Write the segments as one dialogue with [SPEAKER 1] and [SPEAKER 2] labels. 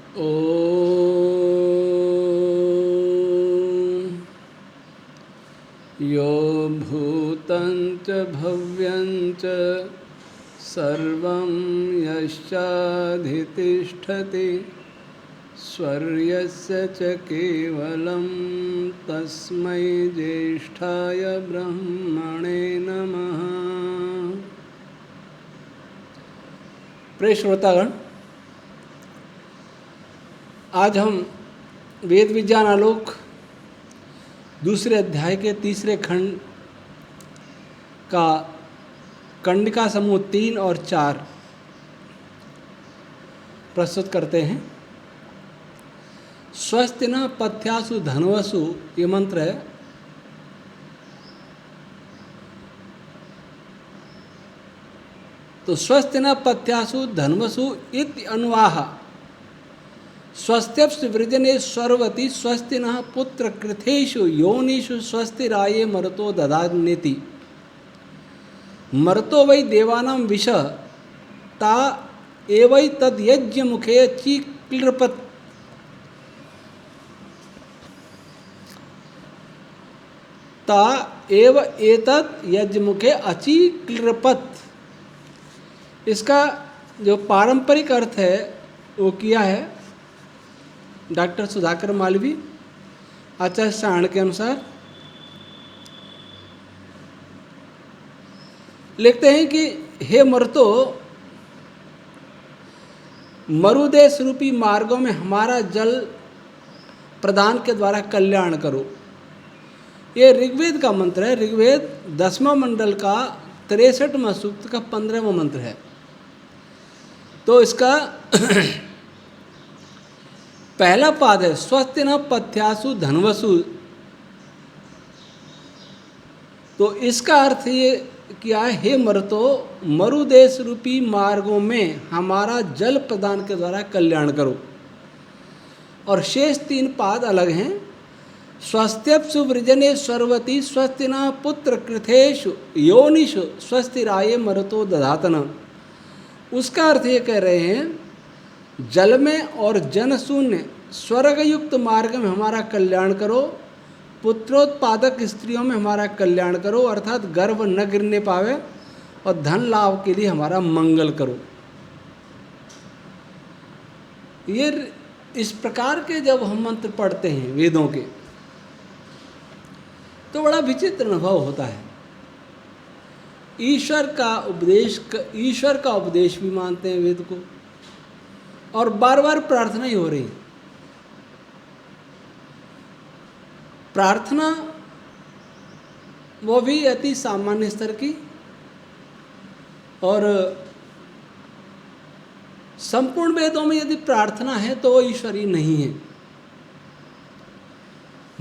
[SPEAKER 1] ॐ यो भूतं च भव्यं च सर्वं यश्चाधितिष्ठति स्वर्यस्य च केवलं तस्मै ज्येष्ठाय ब्रह्मणे नमः। प्रिय श्रोतागण, आज हम वेद विज्ञान आलोक दूसरे अध्याय के तीसरे खंड का कंडिका समूह 3 और 4 प्रस्तुत करते हैं। स्वस्ति न पथ्यासु धनवसु ये मंत्र है। तो स्वस्ति न पथ्यासु धनवसु इति अनुवाह स्वस्त्यप्स वृजने सर्वति स्वस्ति नः पुत्र कृथेषु योनिषु स्वस्ति राये मरुतो ददान्यति मरुतो वै देवानां विष ता एवै तद यज्ञ मुखे चीक्लृपत ता एव एतद यज्ञ मुखे अचीक्लृपत। इसका जो पारंपरिक अर्थ है वो किया है डॉक्टर सुधाकर मालवी आचार्य सारण के अनुसार। लिखते हैं कि हे मर्तो, मरुदेश रूपी मार्गों में हमारा जल प्रदान के द्वारा कल्याण करो। ये ऋग्वेद का मंत्र है। ऋग्वेद 10वां मंडल का 63वां सूक्त का 15वां मंत्र है। तो इसका पहला पाद है स्वस्ति न पथ्यासु धनवसु। तो इसका अर्थ ये क्या है, हे मर्तो, मरुदेश रूपी मार्गों में हमारा जल प्रदान के द्वारा कल्याण करो। और शेष 3 पाद अलग हैं। स्वस्त्यप्सु वृजने सर्वति स्वस्ति न पुत्र कृथेषु योनिषु स्वस्ति राये मरुतो दधातन। उसका अर्थ ये कह रहे हैं, जल में और जन शून्य स्वर्गयुक्त मार्ग में हमारा कल्याण करो, पुत्रोत्पादक स्त्रियों में हमारा कल्याण करो, अर्थात गर्भ न गिरने पावे, और धन लाभ के लिए हमारा मंगल करो। ये इस प्रकार के जब हम मंत्र पढ़ते हैं वेदों के, तो बड़ा विचित्र अनुभव होता है। ईश्वर का उपदेश भी मानते हैं वेद को, और बार बार प्रार्थना ही हो रही है। प्रार्थना वो भी अति सामान्य स्तर की, और संपूर्ण वेदों में यदि प्रार्थना है तो वो ईश्वरीय नहीं है।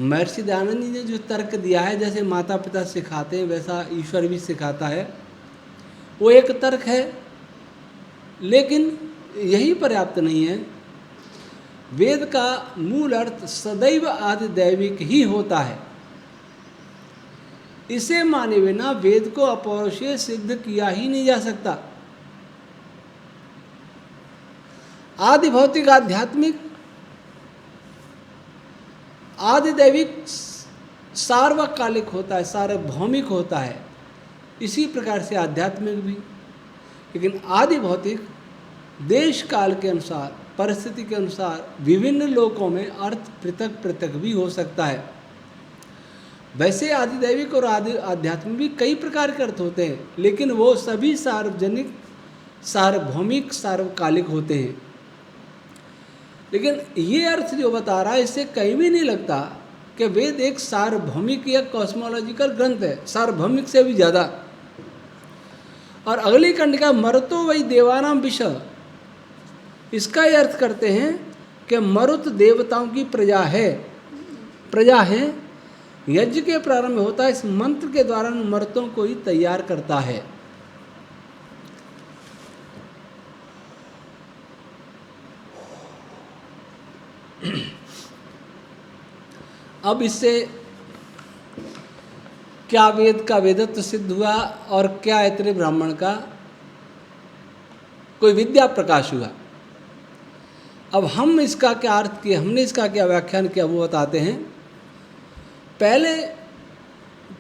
[SPEAKER 1] महर्षि दयानंद जी ने जो तर्क दिया है, जैसे माता पिता सिखाते हैं वैसा ईश्वर भी सिखाता है, वो एक तर्क है, लेकिन यही पर्याप्त नहीं है। वेद का मूल अर्थ सदैव आदि दैविक ही होता है। इसे माने बिना वेद को अपौरुषीय सिद्ध किया ही नहीं जा सकता। आदि भौतिक आध्यात्मिक आदि दैविक सार्वकालिक होता है, सार्वभौमिक होता है। इसी प्रकार से आध्यात्मिक भी, लेकिन आदि भौतिक देश काल के अनुसार, परिस्थिति के अनुसार विभिन्न लोकों में अर्थ पृथक पृथक भी हो सकता है। वैसे आदिदैविक और आदि आध्यात्मिक भी कई प्रकार के अर्थ होते हैं, लेकिन वो सभी सार्वजनिक, सार्वभौमिक, सार्वकालिक होते हैं। लेकिन ये अर्थ जो बता रहा है, इससे कहीं भी नहीं लगता कि वेद एक सार्वभौमिक या कॉस्मोलॉजिकल ग्रंथ है, सार्वभौमिक से भी ज़्यादा। और अगली कंडिका मरुतो वै देवानां विष, इसका ये अर्थ करते हैं कि मरुत देवताओं की प्रजा है। यज्ञ के प्रारंभ में होता है। इस मंत्र के द्वारा उन मर्तों को ही तैयार करता है। अब इससे क्या वेद का वेदत्व सिद्ध हुआ और क्या ऐतरेय ब्राह्मण का कोई विद्या प्रकाश हुआ। अब हम इसका क्या अर्थ किया, हमने इसका क्या व्याख्यान किया वो बताते हैं। पहले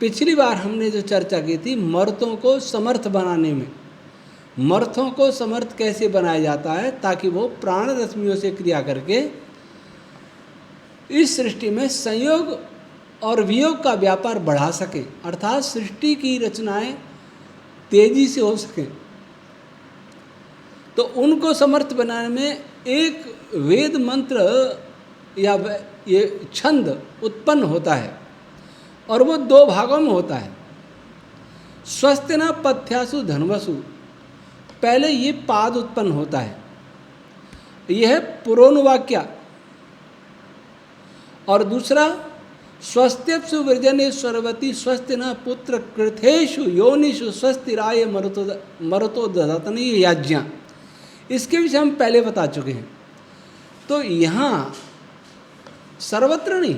[SPEAKER 1] पिछली बार हमने जो चर्चा की थी मर्तों को समर्थ बनाने में, मर्थों को समर्थ कैसे बनाया जाता है ताकि वो प्राण रश्मियों से क्रिया करके इस सृष्टि में संयोग और वियोग का व्यापार बढ़ा सकें, अर्थात सृष्टि की रचनाएं तेजी से हो सकें। तो उनको समर्थ बनाने में एक वेद मंत्र या ये छंद उत्पन्न होता है और वो 2 भागों में होता है। स्वस्तिना पथ्यासु धनवसु, पहले ये पाद उत्पन्न होता है, यह है पुरोनुवाक्या। और दूसरा स्वस्त्यप्सु वृजने स्वरवती स्वस्तिना पुत्र कृथेषु योनिषु स्वस्तिराय मरुतो दधातनी याज्ञा, इसके विषय हम पहले बता चुके हैं। तो यहाँ सर्वत्र नहीं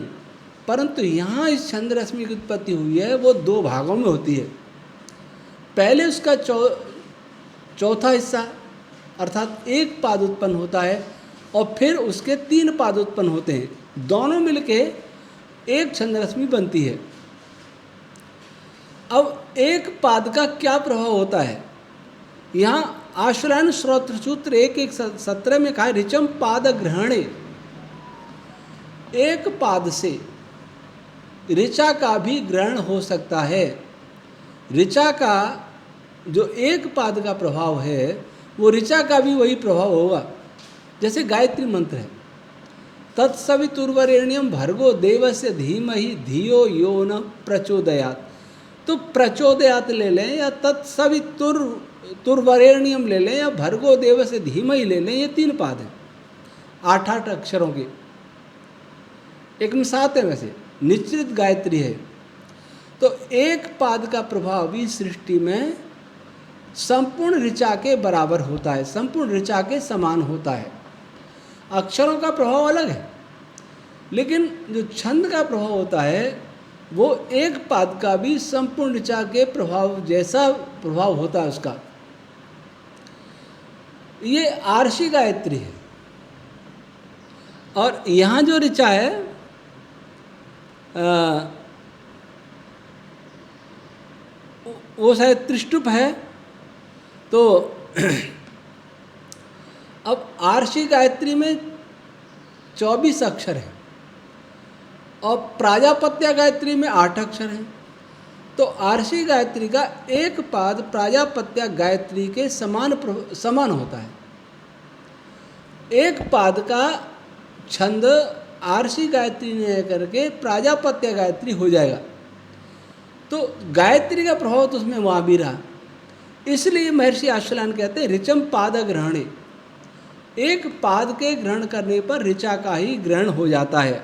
[SPEAKER 1] परंतु यहाँ इस छंद रश्मि की उत्पत्ति हुई है वो 2 भागों में होती है। पहले उसका चौथा हिस्सा अर्थात 1 पाद उत्पन्न होता है और फिर उसके 3 पाद उत्पन्न होते हैं, दोनों मिलके एक छंद रश्मि बनती है। अब 1 पाद का क्या प्रभाव होता है, यहाँ आश्रयन श्रोत्र सूत्र 1:17 में कहा ऋचम पाद ग्रहणे, 1 पाद से ऋचा का भी ग्रहण हो सकता है। ऋचा का जो 1 पाद का प्रभाव है वो ऋचा का भी वही प्रभाव होगा। जैसे गायत्री मंत्र है तत्सवितुर्वरेण्यम भर्गो देवस्य धीमहि धियो यो न प्रचोदयात्, तो प्रचोदयात् ले लें या तत्सवितुर्वरेण्यम ले लें या भर्गो देवस्य धीमहि ले लें, ये 3 पाद हैं 8-8 अक्षरों के, एक में 7 है, वैसे निश्चित गायत्री है। तो 1 पाद का प्रभाव भी सृष्टि में संपूर्ण ऋचा के बराबर होता है, संपूर्ण ऋचा के समान होता है। अक्षरों का प्रभाव अलग है लेकिन जो छंद का प्रभाव होता है वो 1 पाद का भी संपूर्ण ऋचा के प्रभाव जैसा प्रभाव होता है उसका। ये आर्षि गायत्री है और यहाँ जो ऋचा है वो शायद त्रिष्टुप है। तो अब आर्षि गायत्री में 24 अक्षर हैं और प्राजापत्य गायत्री में 8 अक्षर हैं। तो आर्षि गायत्री का 1 पाद प्राजापत्य गायत्री के समान होता है। 1 पाद का छंद आर्षि गायत्री ने करके प्राजापत्य गायत्री हो जाएगा। तो गायत्री का प्रभाव तो उसमें वहाँ भी रहा, इसलिए महर्षि आश्वलायन कहते हैं ऋचम पाद ग्रहणे, 1 पाद के ग्रहण करने पर ऋचा का ही ग्रहण हो जाता है।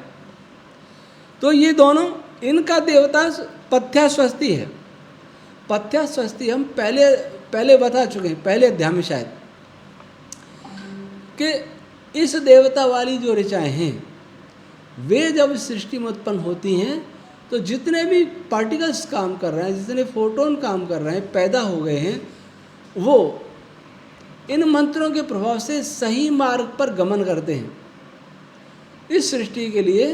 [SPEAKER 1] तो ये दोनों, इनका देवता पथ्यास्वस्ति है। पथ्यास्वस्ति हम पहले बता चुके हैं, पहले अध्याय में शायद, कि इस देवता वाली जो ऋचाएँ हैं वे जब सृष्टि में उत्पन्न होती हैं तो जितने भी पार्टिकल्स काम कर रहे हैं, जितने फोटोन काम कर रहे हैं, पैदा हो गए हैं, वो इन मंत्रों के प्रभाव से सही मार्ग पर गमन करते हैं। इस सृष्टि के लिए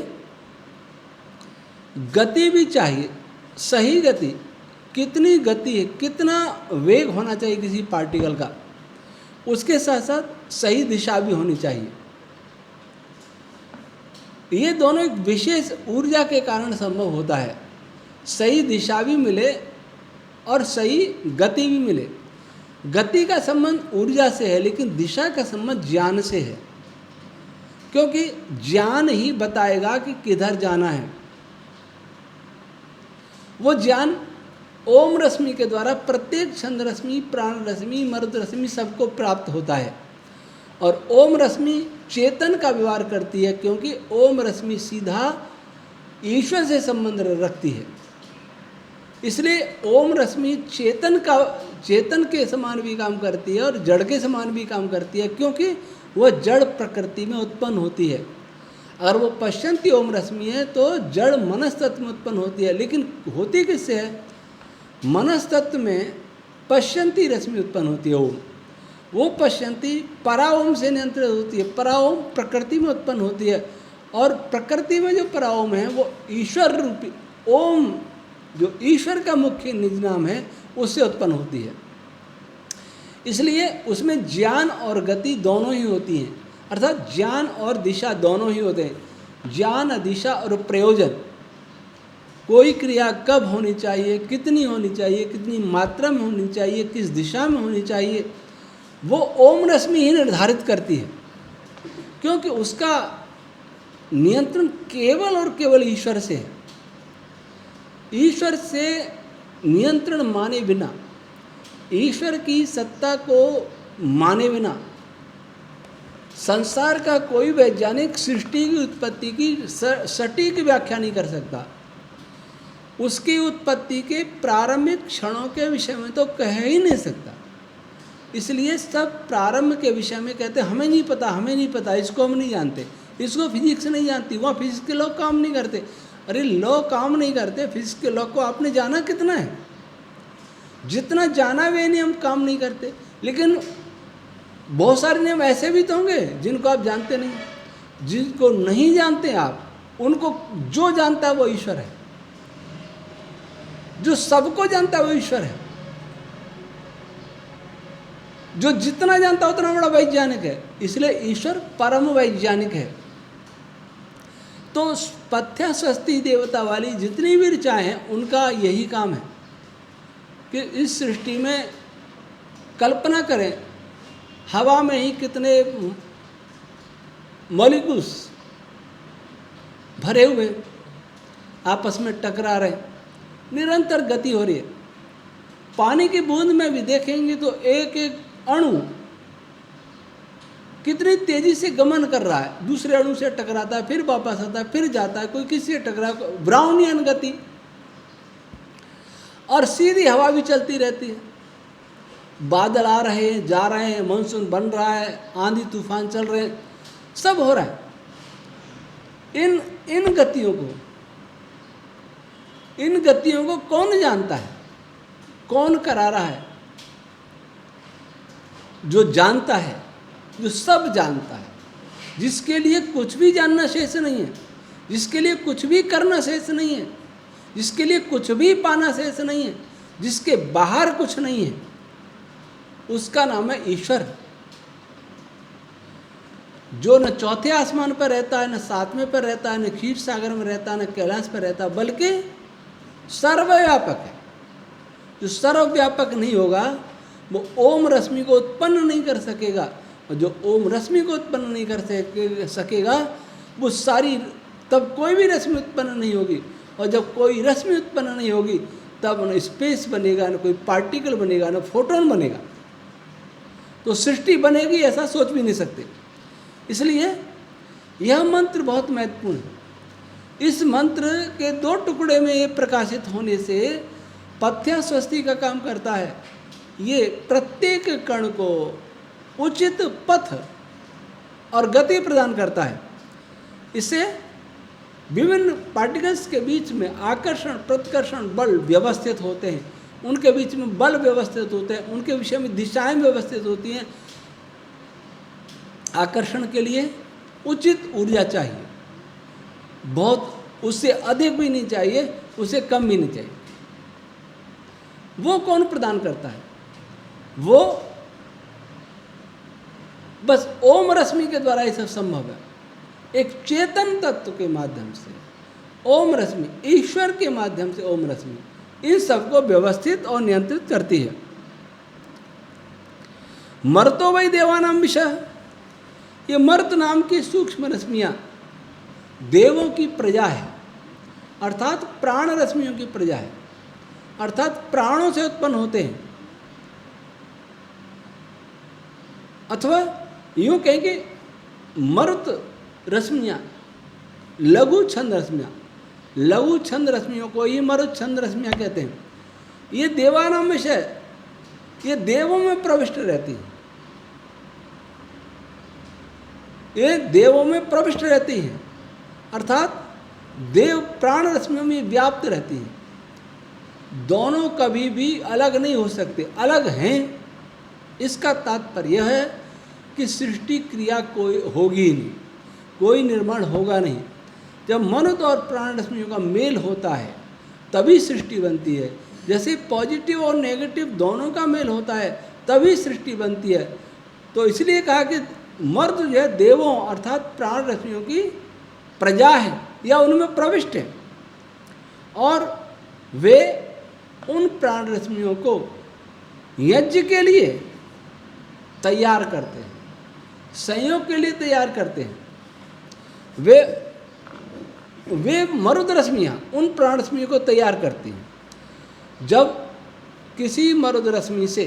[SPEAKER 1] गति भी चाहिए, सही गति, कितनी गति है, कितना वेग होना चाहिए किसी पार्टिकल का, उसके साथ साथ सही दिशा भी होनी चाहिए। ये दोनों एक विशेष ऊर्जा के कारण संभव होता है, सही दिशा भी मिले और सही गति भी मिले। गति का संबंध ऊर्जा से है लेकिन दिशा का संबंध ज्ञान से है, क्योंकि ज्ञान ही बताएगा कि किधर जाना है। वो ज्ञान ओम रश्मि के द्वारा प्रत्येक छंद रश्मि, प्राण रश्मि, मर्द रश्मि सबको प्राप्त होता है। और ओम रश्मि चेतन का व्यवहार करती है क्योंकि ओम रश्मि सीधा ईश्वर से संबंध रखती है। इसलिए ओम रश्मि चेतन के समान भी काम करती है और जड़ के समान भी काम करती है, क्योंकि वह जड़ प्रकृति में उत्पन्न होती है। अगर वो पश्यंती ओम रश्मि है तो जड़ मनस तत्व में उत्पन्न होती है, लेकिन होती किससे है? मनस तत्व में पश्यंती रश्मि उत्पन्न होती है ओम। वो पश्यंती पराओम से नियंत्रित होती है। पराओम प्रकृति में उत्पन्न होती है, और प्रकृति में जो पराओम है वो ईश्वर रूपी ओम, जो ईश्वर का मुख्य निज नाम है, उससे उत्पन्न होती है। इसलिए उसमें ज्ञान और गति दोनों ही होती हैं, अर्थात ज्ञान और दिशा दोनों ही होते हैं। ज्ञान, दिशा और प्रयोजन, कोई क्रिया कब होनी चाहिए, कितनी होनी चाहिए, कितनी मात्रा में होनी चाहिए, किस दिशा में होनी चाहिए, वो ओम रश्मि ही निर्धारित करती है, क्योंकि उसका नियंत्रण केवल और केवल ईश्वर से है। ईश्वर से नियंत्रण माने बिना, ईश्वर की सत्ता को माने बिना संसार का कोई वैज्ञानिक सृष्टि की उत्पत्ति की सटीक व्याख्या नहीं कर सकता। उसकी उत्पत्ति के प्रारंभिक क्षणों के विषय में तो कह ही नहीं सकता। इसलिए सब प्रारंभ के विषय में कहते हमें नहीं पता, हमें नहीं पता, इसको हम नहीं जानते, इसको फिजिक्स नहीं जानती, वहाँ फिजिक्स के लोग काम नहीं करते। अरे लोग काम नहीं करते, फिजिक्स के लोग को आपने जाना कितना है? जितना जाना वे नियम काम नहीं करते। लेकिन बहुत सारे नियम ऐसे भी तो होंगे जिनको आप जानते नहीं, जिनको नहीं जानते आप, उनको जो जानता है वो ईश्वर है, जो सबको जानता है वो ईश्वर है, जो जितना जानता है उतना बड़ा वैज्ञानिक है। इसलिए ईश्वर परम वैज्ञानिक है। तो पथ्य स्वस्ति देवता वाली जितनी भी ऋचाएँ हैं उनका यही काम है कि इस सृष्टि में कल्पना करें, हवा में ही कितने मॉलिक्यूल्स भरे हुए आपस में टकरा रहे, निरंतर गति हो रही है। पानी की बूंद में भी देखेंगे तो एक एक अणु कितनी तेजी से गमन कर रहा है, दूसरे अणु से टकराता है, फिर वापस आता है, फिर जाता है, कोई किसी से टकरा, ब्राउनियन गति। और सीधी हवा भी चलती रहती है, बादल आ रहे हैं, जा रहे हैं, मानसून बन रहा है, आंधी तूफान चल रहे हैं, सब हो रहा है। इन गतियों को कौन जानता है, कौन करा रहा है? जो जानता है, जो सब जानता है, जिसके लिए कुछ भी जानना शेष नहीं है, जिसके लिए कुछ भी करना शेष नहीं है, जिसके लिए कुछ भी पाना शेष नहीं है, जिसके बाहर कुछ नहीं है, उसका नाम है ईश्वर। जो न चौथे आसमान पर रहता है, न सातवें पर रहता है, न क्षीर सागर में रहता है, न कैलाश पर रहता है, बल्कि सर्वव्यापक है। जो सर्वव्यापक नहीं होगा वो ओम रश्मि को उत्पन्न नहीं कर सकेगा, और जो ओम रश्मि को उत्पन्न नहीं कर सकेगा वो सारी, तब कोई भी रश्मि उत्पन्न नहीं होगी। और जब कोई रश्मि उत्पन्न नहीं होगी तब न स्पेस बनेगा, न कोई पार्टिकल बनेगा, न फोटोन बनेगा, तो सृष्टि बनेगी ऐसा सोच भी नहीं सकते। इसलिए यह मंत्र बहुत महत्वपूर्ण है। इस मंत्र के 2 टुकड़े में ये प्रकाशित होने से पथ्य स्वस्ति का काम करता है। ये प्रत्येक कण को उचित पथ और गति प्रदान करता है। इससे विभिन्न पार्टिकल्स के बीच में आकर्षण प्रतिकर्षण बल व्यवस्थित होते हैं, उनके बीच में बल व्यवस्थित होते हैं, उनके विषय में दिशाएं व्यवस्थित होती हैं। आकर्षण के लिए उचित ऊर्जा चाहिए, बहुत उससे अधिक भी नहीं चाहिए, उससे कम भी नहीं चाहिए। वो कौन प्रदान करता है? वो बस ओम रश्मि के द्वारा ये सब संभव है। एक चेतन तत्व के माध्यम से ओम रश्मि, ईश्वर के माध्यम से ओम रश्मि इन सबको व्यवस्थित और नियंत्रित करती है। मर्तो वै देवानाम विषय, ये मर्त नाम की सूक्ष्म रश्मियाँ देवों की प्रजा है, अर्थात प्राण रश्मियों की प्रजा है, अर्थात प्राणों से उत्पन्न होते हैं। अथवा यूँ कहें कि मर्त रश्मियाँ, लघु छंद रश्मियाँ, लघु छंद रश्मियों को ही मरुत छंद रश्मियाँ कहते हैं। ये देवानाम विषय, ये देवों में प्रविष्ट रहती है, ये देवों में प्रविष्ट रहती हैं, अर्थात देव प्राण रश्मियों में व्याप्त रहती हैं। दोनों कभी भी अलग नहीं हो सकते, अलग हैं, इसका तात्पर्य यह है कि सृष्टि क्रिया कोई होगी ही नहीं, कोई निर्माण होगा नहीं। जब मनुष्य और प्राण रश्मियों का मेल होता है तभी सृष्टि बनती है। जैसे पॉजिटिव और नेगेटिव दोनों का मेल होता है तभी सृष्टि बनती है। तो इसलिए कहा कि मर्द जो है देवों अर्थात प्राण रश्मियों की प्रजा है या उनमें प्रविष्ट है, और वे उन प्राण रश्मियों को यज्ञ के लिए तैयार करते हैं, संयोग के लिए तैयार करते हैं। वे मरुद रश्मियाँ उन प्राण रश्मियों को तैयार करती हैं। जब किसी मरुद रश्मि से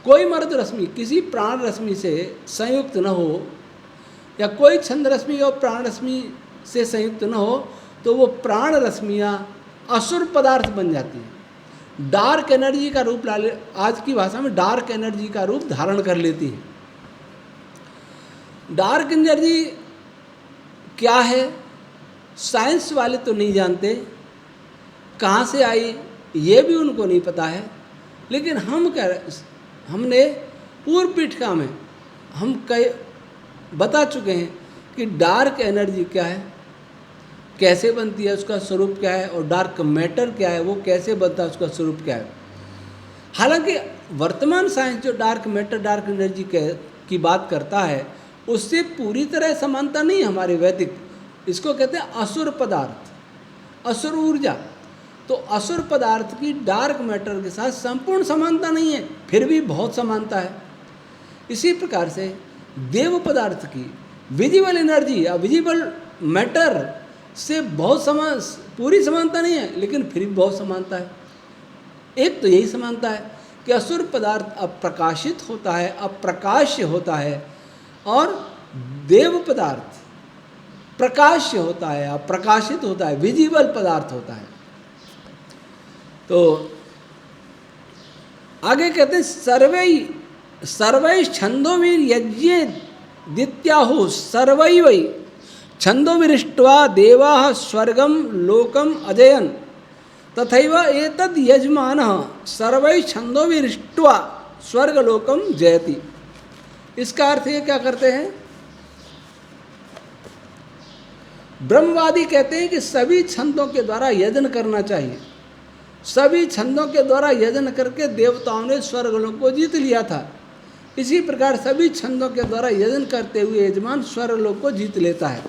[SPEAKER 1] कोई मरुद रश्मि किसी प्राण रश्मि से संयुक्त न हो, या कोई छंद रश्मि और प्राण रश्मि से संयुक्त न हो, तो वो प्राण रश्मियाँ असुर पदार्थ बन जाती हैं, डार्क एनर्जी का रूप आज की भाषा में डार्क एनर्जी का रूप धारण कर लेती हैं। डार्क एनर्जी क्या है साइंस वाले तो नहीं जानते, कहाँ से आई ये भी उनको नहीं पता है, लेकिन हमने पूर्व पीठिका में हम बता चुके हैं कि डार्क एनर्जी क्या है, कैसे बनती है, उसका स्वरूप क्या है, और डार्क मैटर क्या है, वो कैसे बनता है, उसका स्वरूप क्या है। हालांकि वर्तमान साइंस जो डार्क मैटर डार्क एनर्जी की बात करता है उससे पूरी तरह समानता नहीं है हमारे वैदिक, इसको कहते हैं असुर पदार्थ, असुर ऊर्जा। तो असुर पदार्थ की डार्क मैटर के साथ संपूर्ण समानता नहीं है, फिर भी बहुत समानता है। इसी प्रकार से देव पदार्थ की विजिबल एनर्जी या विजिबल मैटर से पूरी समानता नहीं है, लेकिन फिर भी बहुत समानता है। एक तो यही समानता है कि असुर पदार्थ अप्रकाशित होता है, अप्रकाश्य होता है, और देव पदार्थ प्रकाश्य होता है, अप्रकाशित होता है, विजिबल पदार्थ होता है। तो आगे कहते हैं सर्वै छंदोवीर यज्ञ दित्याहु सर्वै वै छंदोविरिष्ट्वा देवाः स्वर्गम लोकम अजयन तथैव एतद् यजमानः सर्वै छंदोविरिष्ट्वा स्वर्गलोकम जयति। इसका अर्थ ये क्या करते हैं, ब्रह्मवादी कहते हैं कि सभी छंदों के द्वारा यजन करना चाहिए। सभी छंदों के द्वारा यजन करके देवताओं ने स्वर्गलोक को जीत लिया था। इसी प्रकार सभी छंदों के द्वारा यजन करते हुए यजमान स्वर्गलोक को जीत लेता है।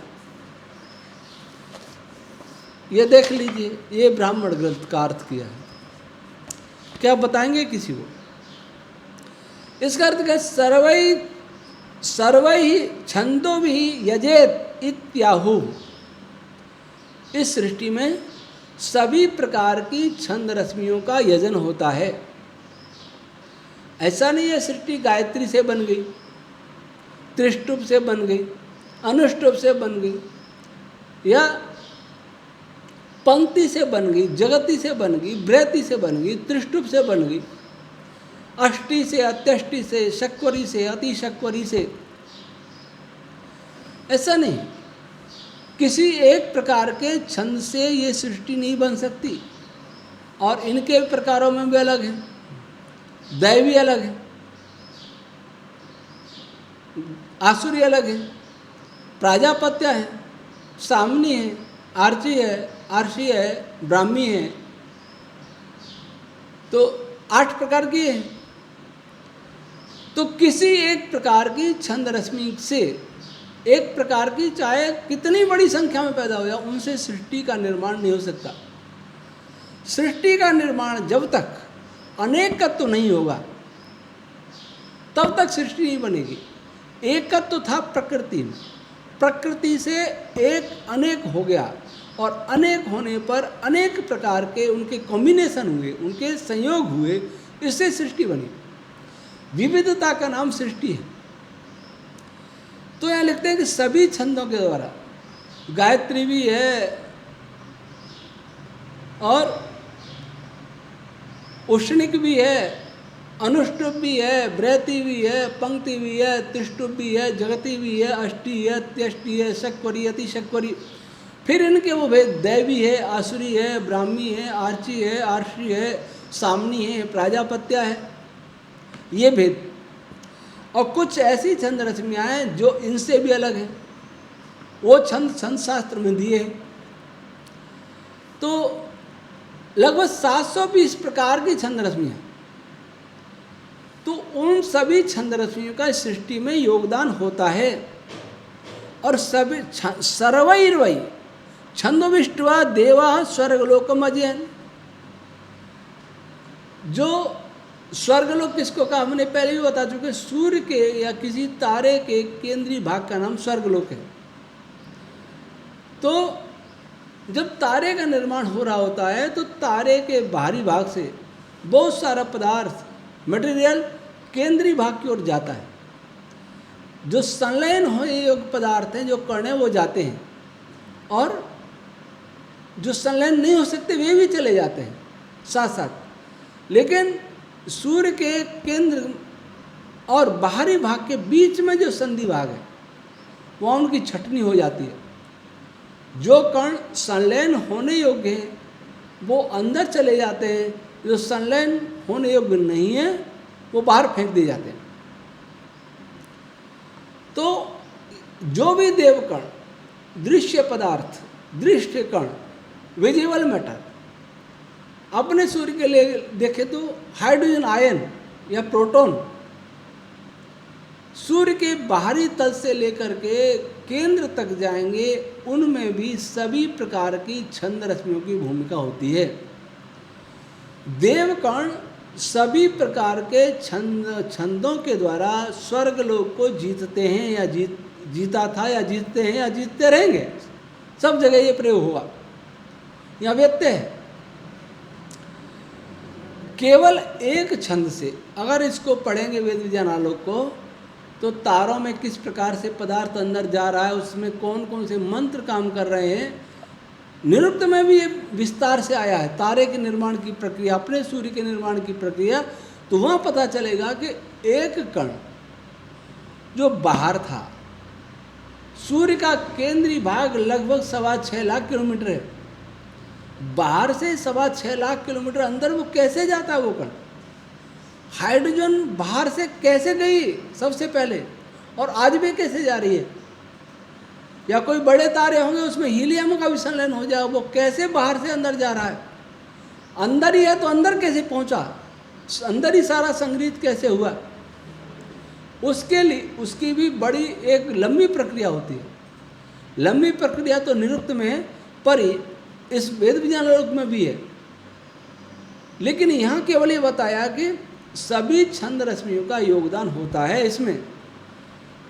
[SPEAKER 1] ये देख लीजिए, ये ब्राह्मण ग्रंथ का अर्थ किया है। क्या बताएंगे किसी को? इसका अर्थ क्या, सर्वै छंदो भी यजेत इत्याहु। इस सृष्टि में सभी प्रकार की छंद रश्मियों का यजन होता है। ऐसा नहीं है सृष्टि गायत्री से बन गई, त्रिष्टुप से बन गई, अनुष्टुप से बन गई, या पंक्ति से बन गई, जगती से बन गई, बृहति से बन गई, त्रिष्टुप से बन गई, अष्टि से, अत्यष्टि से, शक्वरी से, अति शक्वरी से। ऐसा नहीं, किसी एक प्रकार के छंद से ये सृष्टि नहीं बन सकती। और इनके प्रकारों में भी अलग है, दैवी अलग है, आसुरी अलग है, प्राजापत्य है, सामनी है, आर्ची है, आर्षी है, ब्राह्मी है। तो 8 प्रकार की है। तो किसी एक प्रकार की छंद रश्मि से एक प्रकार की चाहे कितनी बड़ी संख्या में पैदा हो जाए, उनसे सृष्टि का निर्माण नहीं हो सकता। सृष्टि का निर्माण जब तक अनेकत्व नहीं होगा तब तक सृष्टि नहीं बनेगी। एकत्व था प्रकृति में, प्रकृति से एक अनेक हो गया, और अनेक होने पर अनेक प्रकार के उनके कॉम्बिनेशन हुए, उनके संयोग हुए, इससे सृष्टि बनी। विविधता का नाम सृष्टि है। तो यहाँ लिखते हैं कि सभी छंदों के द्वारा, गायत्री भी है, और उष्णिक भी है, अनुष्टुप भी है, बृहति भी है, पंक्ति भी है, त्रिष्टुप भी है, जगती भी है, अष्टि है, त्यष्टि है, शक्वरी, अति शक्वरी। फिर इनके वो भेद दैवी है, आसुरी है, ब्राह्मी है, आर्ची है, आर्षी है, सामनी है, प्राजापत्य है, ये भेद। और कुछ ऐसी छंद रश्मियाँ हैं जो इनसे भी अलग हैं, वो छंद शास्त्र में दिए हैं। तो लगभग 720 प्रकार की छंद रश्मियाँ, तो उन सभी छंद रश्मियों का सृष्टि में योगदान होता है। और सभी सर्वैर्वै छंदोविष्ट्वा देवा स्वर्गलोकम अजयन्, जो स्वर्गलोक किसको कहा, हमने पहले भी बता चुके, सूर्य के या किसी तारे के केंद्रीय भाग का नाम स्वर्गलोक है। तो जब तारे का निर्माण हो रहा होता है तो तारे के बाहरी भाग से बहुत सारा पदार्थ मटेरियल केंद्रीय भाग की ओर जाता है। जो संलयन होने योग्य पदार्थ हैं, जो कण हैं, वो जाते हैं, और जो संलयन नहीं हो सकते वे भी चले जाते हैं साथ साथ। लेकिन सूर्य के केंद्र और बाहरी भाग के बीच में जो संधि भाग है, वहाँ उनकी छटनी हो जाती है। जो कण संलयन होने योग्य हैं वो अंदर चले जाते हैं, जो संलयन होने योग्य नहीं है वो बाहर फेंक दिए जाते हैं। तो जो भी देवकण, दृश्य पदार्थ, दृश्य कण, विजिबल मैटर, अपने सूर्य के लिए देखें तो हाइड्रोजन आयन या प्रोटॉन सूर्य के बाहरी तल से लेकर के केंद्र तक जाएंगे, उनमें भी सभी प्रकार की छंद रश्मियों की भूमिका होती है। देवकण सभी प्रकार के छंदों के द्वारा स्वर्गलोक को जीतते हैं, या जीता था, या जीतते हैं, या जीतते रहेंगे। सब जगह ये प्रयोग हुआ, यहाँ व्यत्यय है। केवल एक छंद से अगर इसको पढ़ेंगे वेद विज्ञान आलोक को, तो तारों में किस प्रकार से पदार्थ अंदर जा रहा है, उसमें कौन कौन से मंत्र काम कर रहे हैं, निरुक्त में भी ये विस्तार से आया है। तारे के निर्माण की प्रक्रिया, अपने सूर्य के निर्माण की प्रक्रिया, तो वहाँ पता चलेगा कि एक कण जो बाहर था, सूर्य का केंद्रीय भाग लगभग 6.25 लाख किलोमीटर है, बाहर से 6.25 लाख किलोमीटर अंदर वो कैसे जाता है वो कण? हाइड्रोजन बाहर से कैसे गई सबसे पहले, और आज भी कैसे जा रही है? या कोई बड़े तारे होंगे उसमें हीलियम का भी संलयन हो जाए, वो कैसे बाहर से अंदर जा रहा है? अंदर ही है तो अंदर कैसे पहुंचा, अंदर ही सारा संग्रहित कैसे हुआ? उसके लिए उसकी भी बड़ी एक लंबी प्रक्रिया होती है। लंबी प्रक्रिया तो निरुक्त में है, पर इस वेद विज्ञान लोक में भी है। लेकिन यहाँ केवल ये बताया कि सभी छंद रश्मियों का योगदान होता है इसमें।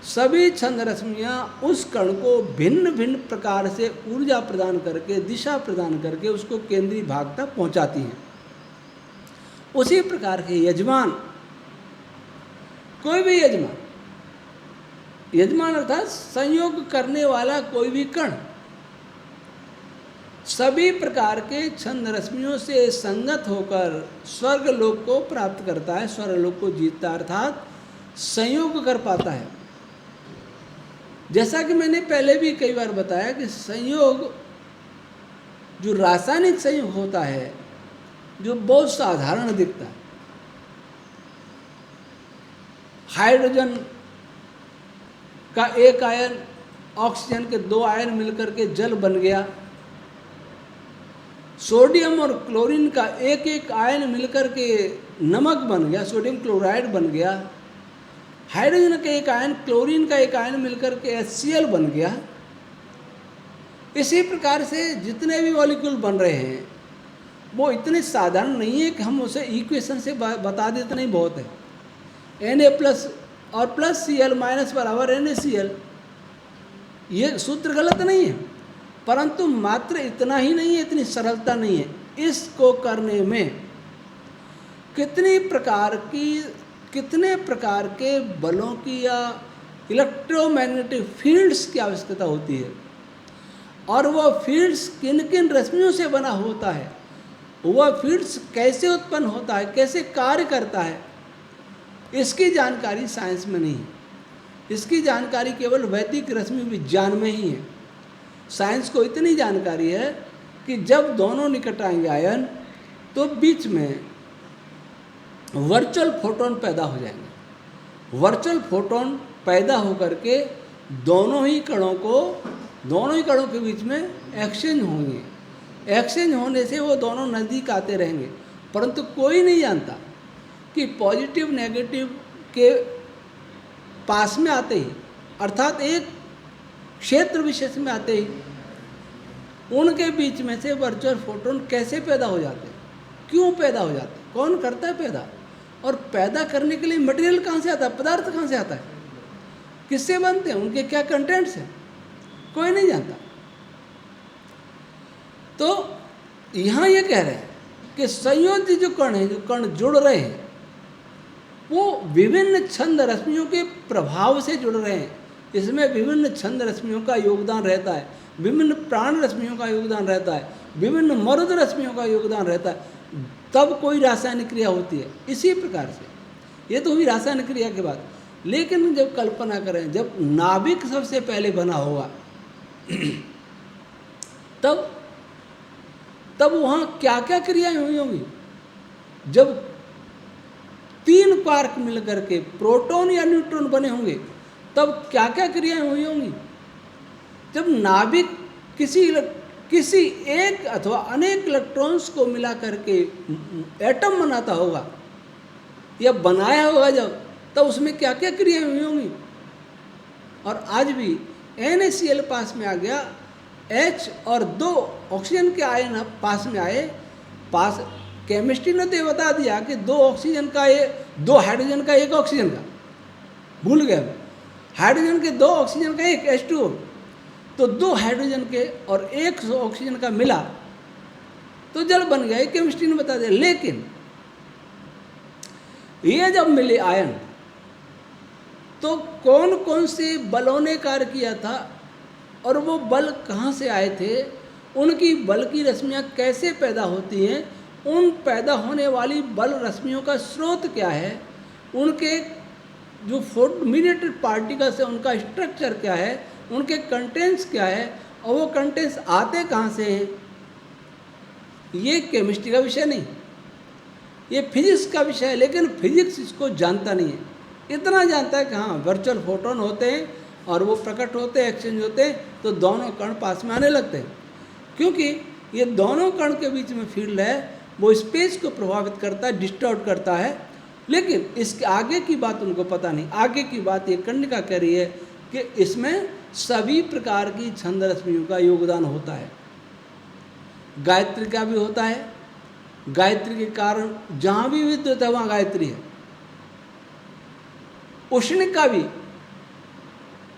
[SPEAKER 1] सभी छंद रश्मियाँ उस कण को भिन्न भिन्न प्रकार से ऊर्जा प्रदान करके, दिशा प्रदान करके उसको केंद्रीय भाग तक पहुँचाती हैं। उसी प्रकार के यजमान, कोई भी यजमान, यजमान अर्थात संयोग करने वाला कोई भी कण, सभी प्रकार के छंद रश्मियों से संगत होकर स्वर्गलोक को प्राप्त करता है, स्वर्गलोक को जीतता अर्थात संयोग कर पाता है। जैसा कि मैंने पहले भी कई बार बताया कि संयोग, जो रासायनिक संयोग होता है, जो बहुत साधारण दिखता है, हाइड्रोजन का एक आयन ऑक्सीजन के 2 आयन मिलकर के जल बन गया, सोडियम और क्लोरीन का एक एक आयन मिलकर के नमक बन गया, सोडियम क्लोराइड बन गया, हाइड्रोजन का एक आयन, क्लोरीन का एक आयन मिलकर के HCl बन गया। इसी प्रकार से जितने भी मॉलिक्यूल बन रहे हैं वो इतने साधारण नहीं है कि हम उसे इक्वेशन से बता देते, नहीं बहुत है। Na+ और +Cl - NaCl, ये सूत्र गलत नहीं है, परंतु मात्र इतना ही नहीं है, इतनी सरलता नहीं है। इसको करने में कितने प्रकार के बलों की या इलेक्ट्रोमैग्नेटिक फील्ड्स की आवश्यकता होती है, और वह फील्ड्स किन किन रश्मियों से बना होता है, वह फील्ड्स कैसे उत्पन्न होता है, कैसे कार्य करता है, इसकी जानकारी साइंस में नहीं है। इसकी जानकारी केवल वैदिक रश्मि विज्ञान में ही है। साइंस को इतनी जानकारी है कि जब दोनों निकट आएंगे आयन, तो बीच में वर्चुअल फोटोन पैदा हो जाएंगे। वर्चुअल फोटोन पैदा होकर के दोनों ही कणों के बीच में एक्सचेंज होंगे। एक्सचेंज होने से वो दोनों नज़दीक आते रहेंगे, परंतु कोई नहीं जानता कि पॉजिटिव नेगेटिव के पास में आते ही, अर्थात एक क्षेत्र विशेष में आते ही उनके बीच में से वर्चुअल फोटोन कैसे पैदा हो जाते हैं, क्यों पैदा हो जाते हैं, कौन करता है पैदा, और पैदा करने के लिए मटेरियल कहाँ से आता है, पदार्थ कहाँ से आता है, किससे बनते हैं, उनके क्या कंटेंट्स हैं, कोई नहीं जानता। तो यहाँ ये कह रहे हैं कि संयोज्य जो कण है, जो कण जुड़ रहे हैं, वो विभिन्न छंद रश्मियों के प्रभाव से जुड़ रहे हैं। इसमें विभिन्न छंद रश्मियों का योगदान रहता है, विभिन्न प्राण रश्मियों का योगदान रहता है, विभिन्न मरुद रश्मियों का योगदान रहता है, तब कोई रासायनिक क्रिया होती है। इसी प्रकार से ये तो हुई रासायनिक क्रिया के बाद। लेकिन जब कल्पना करें, जब नाभिक सबसे पहले बना होगा तब वहाँ क्या क्या क्रियाएं हुई होंगी। जब 3 क्वार्क मिलकर के प्रोटॉन या न्यूट्रॉन बने होंगे, तब क्या क्या क्रियाएं हुई होंगी। जब नाभिक किसी एक अथवा अनेक इलेक्ट्रॉन्स को मिला करके एटम बनाता होगा या बनाया होगा जब, तब उसमें क्या क्या क्रियाएं हुई होंगी। और आज भी NaCl पास में आ गया, H और 2 ऑक्सीजन के आयन पास में आए, पास केमिस्ट्री ने तो बता दिया कि 2 ऑक्सीजन का 2 हाइड्रोजन का 1 ऑक्सीजन का, भूल गए, हाइड्रोजन के 2 ऑक्सीजन का 1 H2O, तो 2 हाइड्रोजन के और 1 ऑक्सीजन का मिला तो जल बन गया, केमिस्ट्री ने बता दिया। लेकिन ये जब मिले आयन, तो कौन कौन से बलों ने कार्य किया था और वो बल कहाँ से आए थे, उनकी बल की रश्मियाँ कैसे पैदा होती हैं, उन पैदा होने वाली बल रश्मियों का स्रोत क्या है, उनके जो मीडिएटेड पार्टिकल्स है उनका स्ट्रक्चर क्या है, उनके कंटेंट्स क्या है, और वो कंटेंट्स आते कहाँ से हैं। ये केमिस्ट्री का विषय नहीं, ये फिजिक्स का विषय है। लेकिन फिजिक्स इसको जानता नहीं है, इतना जानता है कि हाँ वर्चुअल फोटोन होते हैं और वो प्रकट होते हैं, एक्सचेंज होते हैं, तो दोनों कण पास में आने लगते हैं। क्योंकि ये दोनों कण के बीच में फील्ड है, वो स्पेस को प्रभावित करता है, डिस्टॉर्ट करता है। लेकिन इसके आगे की बात उनको पता नहीं। आगे की बात ये कर्णिका कह रही है कि इसमें सभी प्रकार की छंद रश्मियों का योगदान होता है। गायत्री का भी होता है, गायत्री के कारण जहाँ भी विद्युत है वहाँ गायत्री है। उष्णिक का भी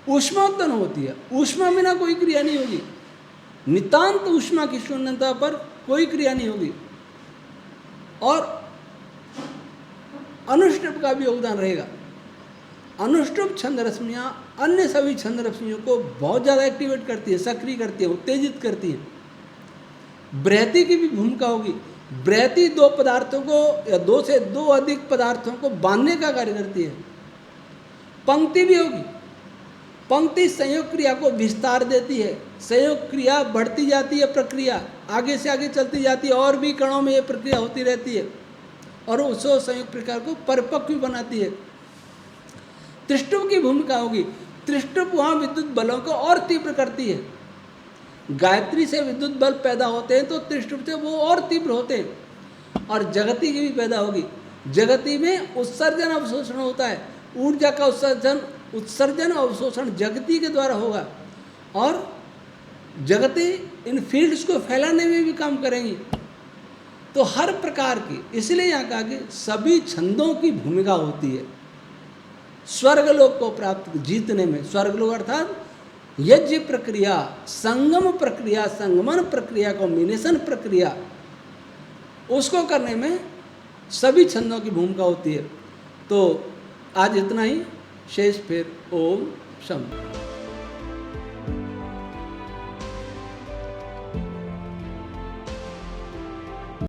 [SPEAKER 1] ऊष्मा उत्पन्न होती है, ऊष्मा बिना कोई क्रिया नहीं होगी, नितांत ऊष्मा की शून्यता पर कोई क्रिया नहीं होगी। और अनुष्टुप का भी योगदान रहेगा। अनुष्टुप छंद रश्मियाँ अन्य सभी छंद रश्मियों को बहुत ज़्यादा एक्टिवेट करती है, सक्रिय करती है, उत्तेजित करती है। बृहति की भी भूमिका होगी। बृहति 2 पदार्थों को या 2 से 2 अधिक पदार्थों को बांधने का कार्य करती है। पंक्ति भी होगी। पंक्ति संयोग क्रिया को विस्तार देती है, संयोग क्रिया बढ़ती जाती है, प्रक्रिया आगे से आगे चलती जाती है, और भी कणों में ये प्रक्रिया होती रहती है और उस संयोग प्रक्रिया को परिपक्व बनाती है। त्रिष्टुप की भूमिका होगी। त्रिष्टुप वहाँ विद्युत बलों को और तीव्र करती है। गायत्री से विद्युत बल पैदा होते हैं तो त्रिष्टुप से वो और तीव्र होते हैं। और जगती की भी पैदा होगी। जगती में उत्सर्जन अवशोषण होता है, ऊर्जा का उत्सर्जन अवशोषण जगती के द्वारा होगा, और जगती इन फील्ड्स को फैलाने में भी काम करेंगी। तो हर प्रकार की, इसलिए यहाँ कहा कि सभी छंदों की भूमिका होती है स्वर्गलोक को प्राप्त जीतने में। स्वर्गलोक अर्थात यज्ञ प्रक्रिया, संगम प्रक्रिया, संगमन प्रक्रिया, कॉम्बिनेशन प्रक्रिया, उसको करने में सभी छंदों की भूमिका होती है। तो आज इतना ही, शेष फिर ओम शम।